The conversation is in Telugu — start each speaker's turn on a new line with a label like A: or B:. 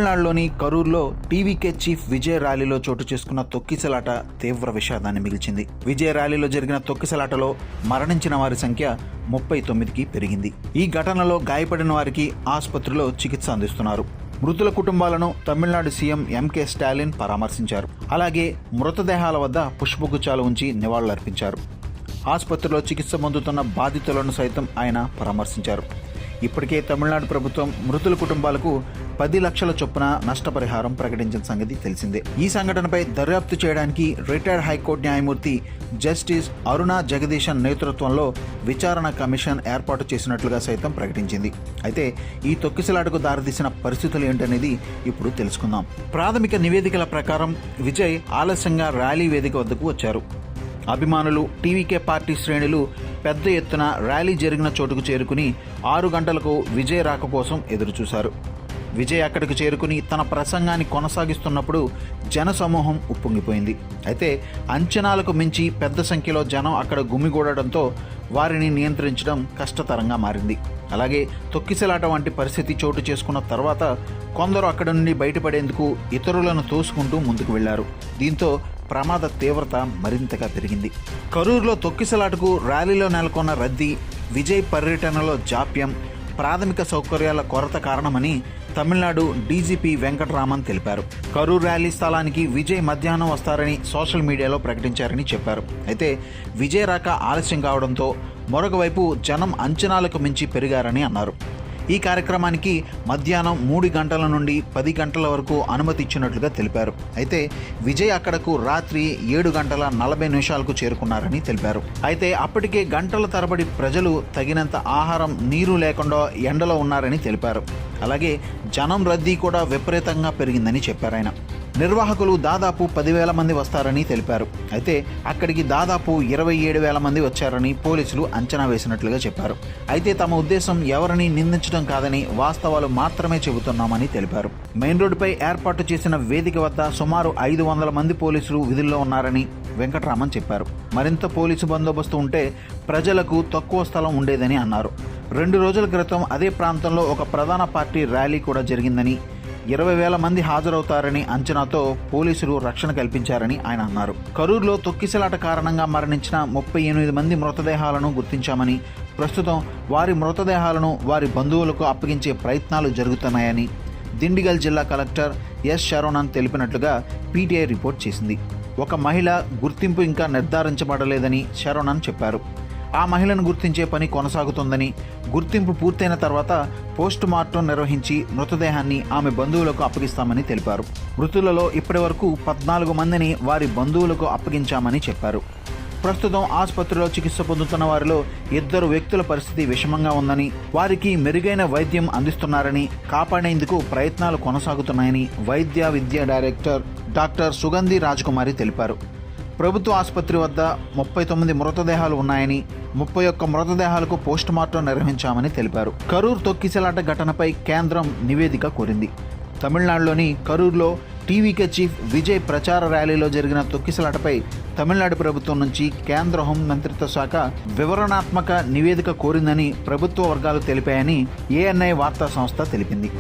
A: తమిళనాడులోని కరూర్లో టీవీకే చీఫ్ విజయ్ ర్యాలీలో చోటు చేసుకున్న తొక్కిసలాట తీవ్ర విషాదాన్ని మిగిల్చింది. విజయ్ ర్యాలీలో జరిగిన తొక్కిసలాటలో మరణించిన వారి సంఖ్య 39కి పెరిగింది. ఈ ఘటనలో గాయపడిన వారికి ఆసుపత్రిలో చికిత్స అందిస్తున్నారు. మృతుల కుటుంబాలను తమిళనాడు సీఎం ఎంకే స్టాలిన్ పరామర్శించారు. అలాగే మృతదేహాల వద్ద పుష్పగుచ్చాలు ఉంచి నివాళులర్పించారు. ఆసుపత్రిలో చికిత్స పొందుతున్న బాధితులను సైతం ఆయన పరామర్శించారు. ఇప్పటికే తమిళనాడు ప్రభుత్వం మృతుల కుటుంబాలకు 10 లక్షల చొప్పున నష్టపరిహారం ప్రకటించిన సంగతి తెలిసిందే. ఈ సంఘటనపై దర్యాప్తు చేయడానికి రిటైర్డ్ హైకోర్టు న్యాయమూర్తి జస్టిస్ అరుణ జగదీశన్ నేతృత్వంలో విచారణ కమిషన్ ఏర్పాటు చేసినట్లుగా సైతం ప్రకటించింది. అయితే ఈ తొక్కిసలాటకు దారితీసిన పరిస్థితులు ఏంటనేది ఇప్పుడు తెలుసుకుందాం. ప్రాథమిక నివేదికల ప్రకారం విజయ్ ఆలస్యంగా ర్యాలీ వేదిక వద్దకు వచ్చారు. అభిమానులు, టీవీకే పార్టీ శ్రేణులు పెద్ద ఎత్తున ర్యాలీ జరిగిన చోటుకు చేరుకుని 6 గంటలకు విజయ్ రాక కోసం ఎదురుచూశారు. విజయ్ అక్కడికి చేరుకుని తన ప్రసంగాన్ని కొనసాగిస్తున్నప్పుడు జనసమూహం ఉప్పొంగిపోయింది. అయితే అంచనాలకు మించి పెద్ద సంఖ్యలో జనం అక్కడ గుమిగూడడంతో వారిని నియంత్రించడం కష్టతరంగా మారింది. అలాగే తొక్కిసలాట వంటి పరిస్థితి చోటు చేసుకున్న తర్వాత కొందరు అక్కడి నుండి బయటపడేందుకు ఇతరులను తోసుకుంటూ ముందుకు వెళ్లారు. దీంతో ప్రమాద తీవ్రత మరింతగా పెరిగింది. కరూరులో తొక్కిసలాటకు ర్యాలీలో నెలకొన్న రద్దీ, విజయ్ పర్యటనలో జాప్యం, ప్రాథమిక సౌకర్యాల కొరత కారణమని తమిళనాడు డీజీపీ వెంకటరామన్ తెలిపారు. కరూర్ ర్యాలీ స్థలానికి విజయ్ మధ్యాహ్నం వస్తారని సోషల్ మీడియాలో ప్రకటించారని చెప్పారు. అయితే విజయ్ రాక ఆలస్యం కావడంతో మరొక వైపు జనం అంచనాలకు మించి పెరిగారని అన్నారు. ఈ కార్యక్రమానికి మధ్యాహ్నం 3 గంటల నుండి 10 గంటల వరకు అనుమతి ఇచ్చినట్లుగా తెలిపారు. అయితే విజయ్ అక్కడకు రాత్రి 7 గంటల 40 నిమిషాలకు చేరుకున్నారని తెలిపారు. అయితే అప్పటికే గంటల తరబడి ప్రజలు తగినంత ఆహారం, నీరు లేకుండా ఎండలో ఉన్నారని తెలిపారు. అలాగే జనం రద్దీ కూడా విపరీతంగా పెరిగిందని చెప్పారు ఆయన. నిర్వాహకులు దాదాపు 10,000 మంది వస్తారని తెలిపారు. అయితే అక్కడికి దాదాపు 27,000 మంది వచ్చారని పోలీసులు అంచనా వేసినట్లుగా చెప్పారు. అయితే తమ ఉద్దేశం ఎవరిని నిందించడం కాదని వాస్తవాలు మాత్రమే చెబుతున్నామని తెలిపారు. మెయిన్ రోడ్డుపై ఏర్పాటు చేసిన వేదిక వద్ద సుమారు 500 మంది పోలీసులు విధుల్లో ఉన్నారని వెంకటరామన్ చెప్పారు. మరింత పోలీసు బందోబస్తు ఉంటే ప్రజలకు తక్కువ స్థలం ఉండేదని అన్నారు. 2 రోజుల క్రితం అదే ప్రాంతంలో ఒక ప్రధాన పార్టీ ర్యాలీ కూడా జరిగిందని, 20,000 మంది హాజరవుతారని అంచనాతో పోలీసులు రక్షణ కల్పించారని ఆయన అన్నారు. కరూర్లో తొక్కిసలాట కారణంగా మరణించిన 38 మంది మృతదేహాలను గుర్తించామని, ప్రస్తుతం వారి మృతదేహాలను వారి బంధువులకు అప్పగించే ప్రయత్నాలు జరుగుతున్నాయని దిండిగల్ జిల్లా కలెక్టర్ ఎస్ శరవణన్ తెలిపినట్లుగా పీటీఐ రిపోర్ట్ చేసింది. ఒక మహిళ గుర్తింపు ఇంకా నిర్ధారించబడలేదని శరవణన్ చెప్పారు. ఆ మహిళను గుర్తించే పని కొనసాగుతోందని, గుర్తింపు పూర్తయిన తర్వాత పోస్ట్ మార్టం నిర్వహించి మృతదేహాన్ని ఆమె బంధువులకు అప్పగిస్తామని తెలిపారు. మృతులలో ఇప్పటి వరకు 14 మందిని వారి బంధువులకు అప్పగించామని చెప్పారు. ప్రస్తుతం ఆసుపత్రిలో చికిత్స పొందుతున్న వారిలో 2 వ్యక్తుల పరిస్థితి విషమంగా ఉందని, వారికి మెరుగైన వైద్యం అందిస్తున్నారని, కాపాడేందుకు ప్రయత్నాలు కొనసాగుతున్నాయని వైద్య విద్య డైరెక్టర్ డాక్టర్ సుగంధి రాజకుమారి తెలిపారు. ప్రభుత్వ ఆసుపత్రి వద్ద 39 మృతదేహాలు ఉన్నాయని, 31 మృతదేహాలకు పోస్ట్ మార్టం నిర్వహించామని తెలిపారు. కరూర్ తొక్కిసలాట ఘటనపై కేంద్రం నివేదిక కోరింది. తమిళనాడులోని కరూర్లో టీవీకే చీఫ్ విజయ్ ప్రచార ర్యాలీలో జరిగిన తొక్కిసలాటపై తమిళనాడు ప్రభుత్వం నుంచి కేంద్ర హోం మంత్రిత్వ శాఖ వివరణాత్మక నివేదిక కోరిందని ప్రభుత్వ వర్గాలు తెలిపాయని ఏఎన్ఐ వార్తా సంస్థ తెలిపింది.